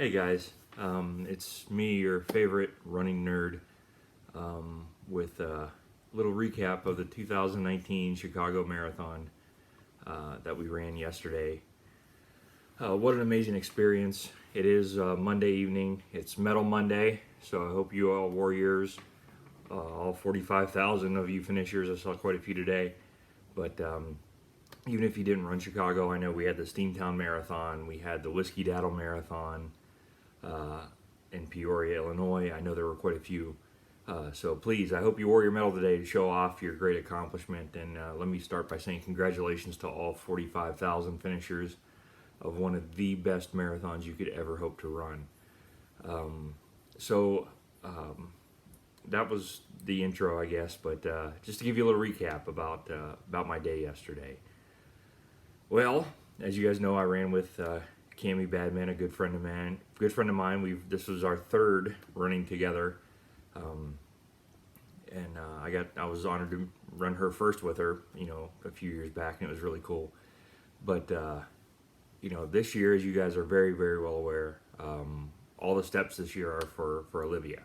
Hey guys, it's me, your favorite running nerd, with a little recap of the 2019 Chicago Marathon that we ran yesterday. What an amazing experience. It is Monday evening. It's Metal Monday, so I hope you all warriors, all 45,000 of you finishers, I saw quite a few today, but even if you didn't run Chicago, I know we had the Steamtown Marathon, we had the Whiskey Daddle Marathon, in Peoria, Illinois. I know there were quite a few. So please, I hope you wore your medal today to show off your great accomplishment. And let me start by saying congratulations to all 45,000 finishers of one of the best marathons you could ever hope to run. So that was the intro, I guess. But just to give you a little recap about my day yesterday. Well, as you guys know, I ran with Cammy Badman, a good friend of mine. This was our third running together, and I was honored to run her first with her, a few years back, and it was really cool. But this year, as you guys are very, very well aware, all the steps this year are for Olivia,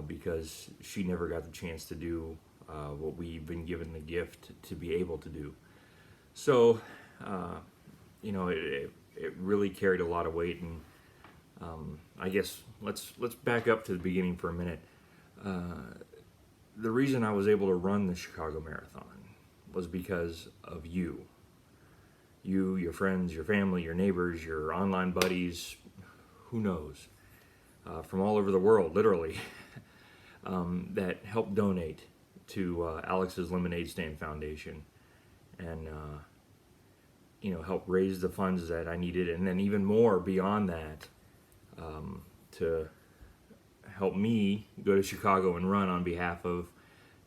because she never got the chance to do what we've been given the gift to be able to do. So, it really carried a lot of weight, and I guess let's back up to the beginning for a minute. The reason I was able to run the Chicago Marathon was because of you, your friends, your family, your neighbors, your online buddies, who knows, from all over the world, literally, that helped donate to Alex's Lemonade Stand Foundation, and help raise the funds that I needed, and then even more beyond that, to help me go to Chicago and run on behalf of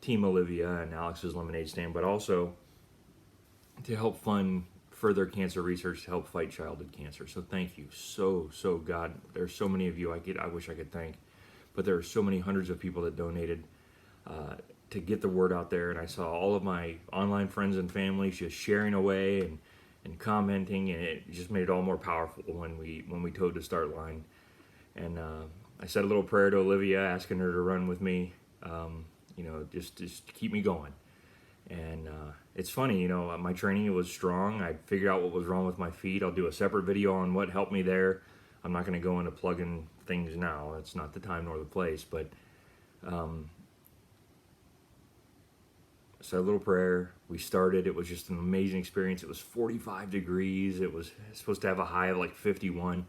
Team Olivia and Alex's Lemonade Stand, but also to help fund further cancer research to help fight childhood cancer. So thank you so God. There's so many of you I wish I could thank, but there are so many hundreds of people that donated to get the word out there, and I saw all of my online friends and family just sharing away and commenting, and it just made it all more powerful when we towed the start line. And I said a little prayer to Olivia, asking her to run with me, just to keep me going. And it's funny, my training was strong. I figured out what was wrong with my feet. I'll do a separate video on what helped me there. I'm not going to go into plugging things now. It's not the time nor the place, but said a little prayer. We started. It was just an amazing experience. It was 45 degrees. It was supposed to have a high of like 51.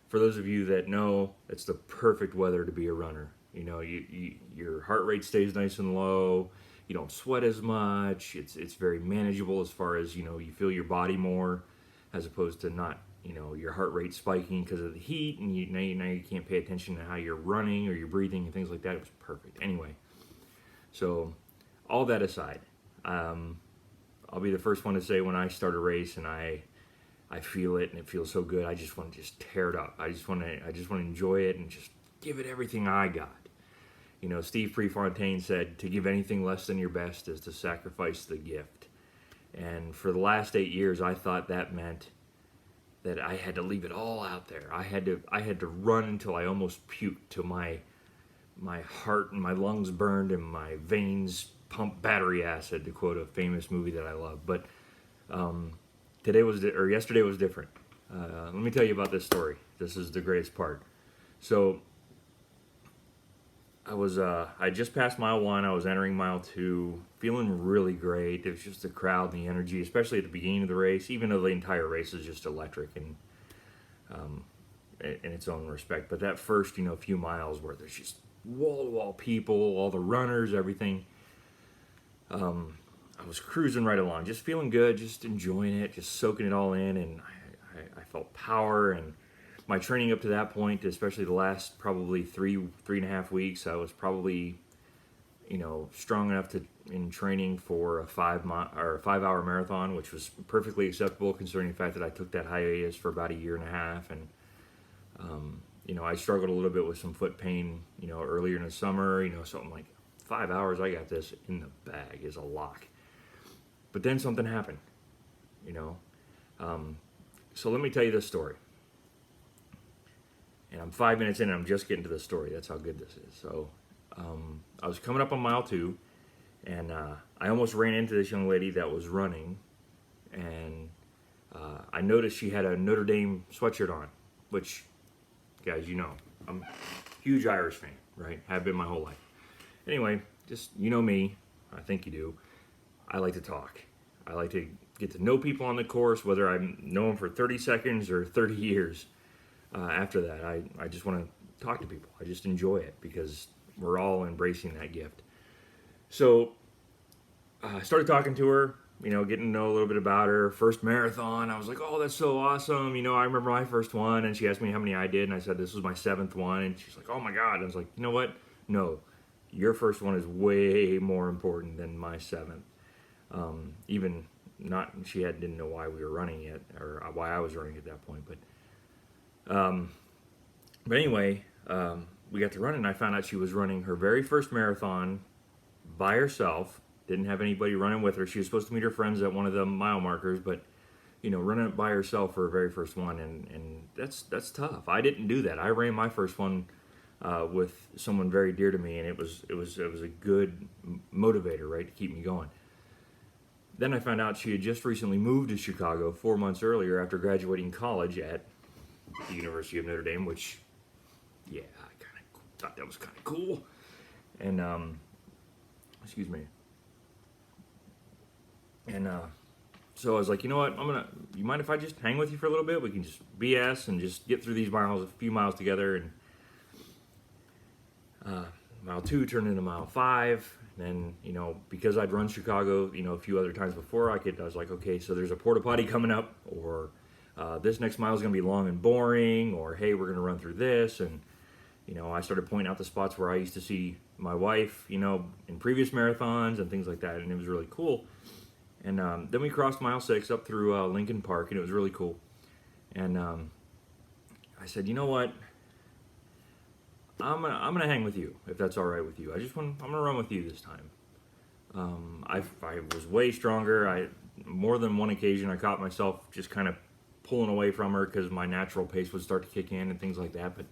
For those of you that know, it's the perfect weather to be a runner. Your heart rate stays nice and low. You don't sweat as much. It's very manageable as far as, you feel your body more, as opposed to not, your heart rate spiking because of the heat, and now you can't pay attention to how you're running or you're breathing and things like that. It was perfect. Anyway, so all that aside, I'll be the first one to say when I start a race and I feel it and it feels so good, I just want to just tear it up. I just want to enjoy it and just give it everything I got. Steve Prefontaine said, to give anything less than your best is to sacrifice the gift. And for the last 8 years, I thought that meant that I had to leave it all out there. I had to run until I almost puked, till my heart and my lungs burned and my veins pump battery acid, to quote a famous movie that I love. But yesterday was different. Let me tell you about this story. This is the greatest part. So I just passed mile 1. I was entering mile 2, feeling really great. It was just the crowd and the energy, especially at the beginning of the race, even though the entire race is just electric and in its own respect. But that first, few miles where there's just wall-to-wall people, all the runners, everything. I was cruising right along, just feeling good, just enjoying it, just soaking it all in, and I felt power. And my training up to that point, especially the last probably three and a half weeks, I was probably, strong enough in training for a 5-hour marathon, which was perfectly acceptable considering the fact that I took that hiatus for about a year and a half. And I struggled a little bit with some foot pain, earlier in the summer, so I'm like, 5 hours, I got this in the bag, is a lock. But then something happened, So let me tell you this story. And I'm 5 minutes in and I'm just getting to the story. That's how good this is. So I was coming up on mile 2, and I almost ran into this young lady that was running, and I noticed she had a Notre Dame sweatshirt on, which, guys, you know, I'm a huge Irish fan, right? Have been my whole life. Anyway, just, you know me, I think you do, I like to talk. I like to get to know people on the course, whether I know them for 30 seconds or 30 years. After that, I just want to talk to people. I just enjoy it because we're all embracing that gift. So I started talking to her, you know, getting to know a little bit about her. First marathon, I was like, oh, that's so awesome. You know, I remember my first one, and she asked me how many I did, and I said this was my 7th one, and she's like, oh my God. And I was like, you know what? No, your first one is way more important than my 7th. Even not, didn't know why we were running yet, or why I was running at that point, but anyway, we got to running, and I found out she was running her very first marathon by herself. Didn't have anybody running with her. She was supposed to meet her friends at one of the mile markers, but you know, running it by herself for her very first one, and that's tough. I didn't do that. I ran my first one with someone very dear to me, and it was a good motivator, right, to keep me going. Then I found out she had just recently moved to Chicago 4 months earlier after graduating college at the University of Notre Dame, which, yeah, I kind of thought that was kind of cool. And excuse me. And so I was like, you know what, you mind if I just hang with you for a little bit? We can just BS and just get through these miles, a few miles together. And mile 2 turned into mile 5. And then, you know, because I'd run Chicago, you know, a few other times before, I was like, okay, so there's a porta potty coming up, or this next mile is going to be long and boring, or hey, we're going to run through this. And, you know, I started pointing out the spots where I used to see my wife, you know, in previous marathons and things like that, and it was really cool. And then we crossed mile 6 up through Lincoln Park, and it was really cool. And I said, you know what, I'm gonna hang with you if that's all right with you. I'm gonna run with you this time. I was way stronger. More than one occasion I caught myself just kind of pulling away from her because my natural pace would start to kick in and things like that. But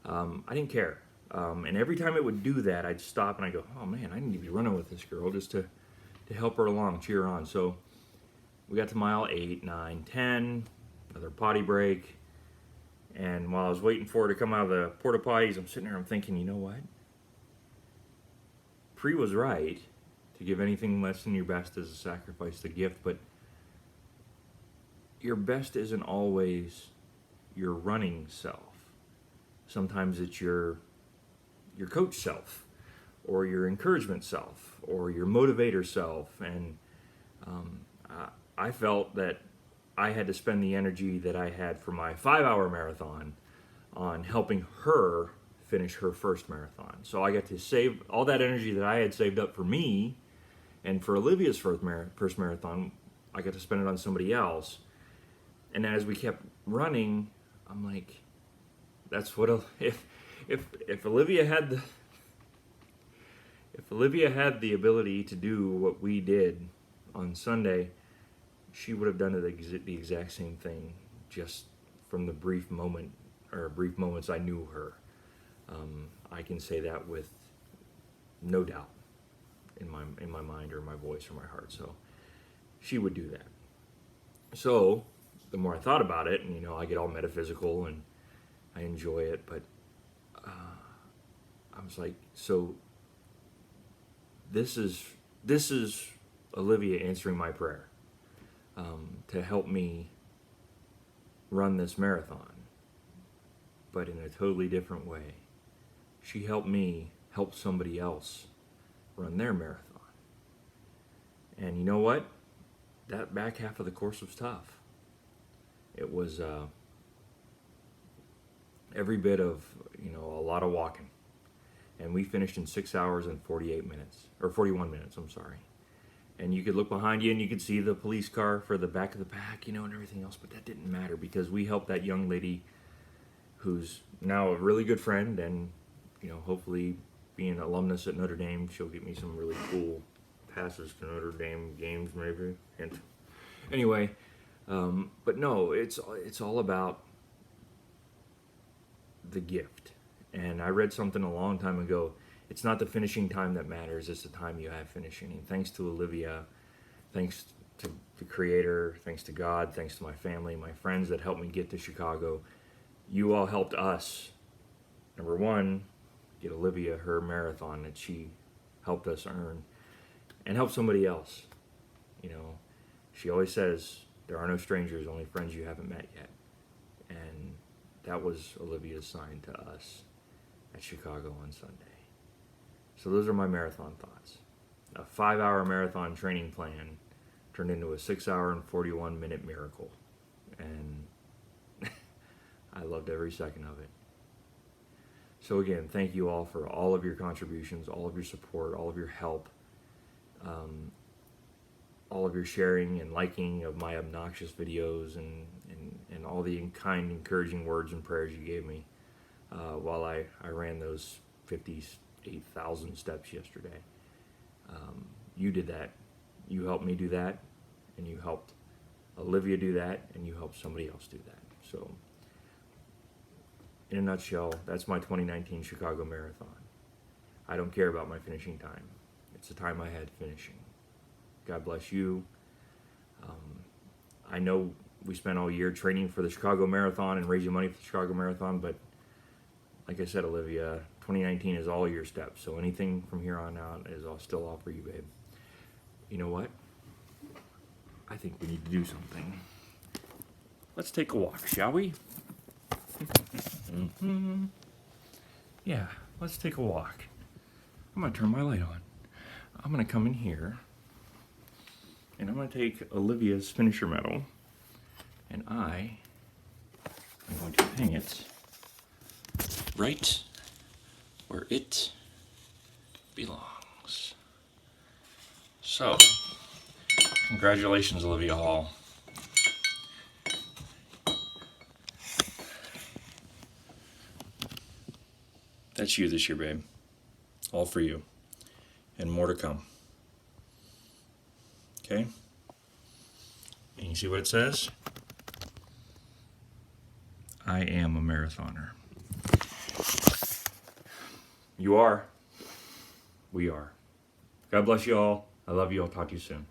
I didn't care. And every time it would do that, I'd stop and I'd go, oh man, I need to be running with this girl just to help her along, cheer her on. So we got to mile 8, 9, 10, another potty break. And while I was waiting for her to come out of the porta potties, I'm sitting there, I'm thinking, you know what? Pre was right to give anything less than your best as a sacrifice, the gift, but your best isn't always your running self. Sometimes it's your coach self, or your encouragement self, or your motivator self. And I felt that I had to spend the energy that I had for my 5-hour marathon on helping her finish her first marathon. So I got to save all that energy that I had saved up for me, and for Olivia's first marathon, I got to spend it on somebody else. And as we kept running, I'm like, that's what if Olivia had the ability to do what we did on Sunday, she would have done the exact same thing, just from the brief moments I knew her. I can say that with no doubt in my mind or my voice or my heart. So she would do that. So the more I thought about it, and you know, I get all metaphysical and I enjoy it, but I was like, so this is Olivia answering my prayer. To help me run this marathon, but in a totally different way. She helped me help somebody else run their marathon. And you know what? That back half of the course was tough. It was every bit of, you know, a lot of walking. And we finished in 6 hours and 41 minutes, I'm sorry. And you could look behind you and you could see the police car for the back of the pack, you know, and everything else. But that didn't matter because we helped that young lady who's now a really good friend, and, you know, hopefully being an alumnus at Notre Dame, she'll get me some really cool passes to Notre Dame games, maybe. And anyway, but no, it's all about the gift. And I read something a long time ago. It's not the finishing time that matters, it's the time you have finishing. And thanks to Olivia, thanks to the Creator, thanks to God, thanks to my family, my friends that helped me get to Chicago. You all helped us, number one, get Olivia her marathon that she helped us earn, and help somebody else. You know, she always says, there are no strangers, only friends you haven't met yet. And that was Olivia's sign to us at Chicago on Sunday. So those are my marathon thoughts. A 5-hour marathon training plan turned into a 6-hour and 41-minute miracle. And I loved every second of it. So again, thank you all for all of your contributions, all of your support, all of your help, all of your sharing and liking of my obnoxious videos, and all the kind, encouraging words and prayers you gave me while I ran those 58,000 steps yesterday. You did that. You helped me do that, and you helped Olivia do that, and you helped somebody else do that. So, in a nutshell, that's my 2019 Chicago Marathon. I don't care about my finishing time. It's the time I had finishing. God bless you. I know we spent all year training for the Chicago Marathon and raising money for the Chicago Marathon, but like I said, Olivia, 2019 is all your steps. So anything from here on out is I'll still offer you, babe. You know what? I think we need to do something. Let's take a walk, shall we? Yeah, let's take a walk. I'm going to turn my light on. I'm going to come in here, and I'm going to take Olivia's finisher medal, and I am going to hang it right where it belongs. So, congratulations, Olivia Hall. That's you this year, babe. All for you. And more to come. Okay? And you see what it says? I am a marathoner. You are. We are. God bless you all. I love you. I'll talk to you soon.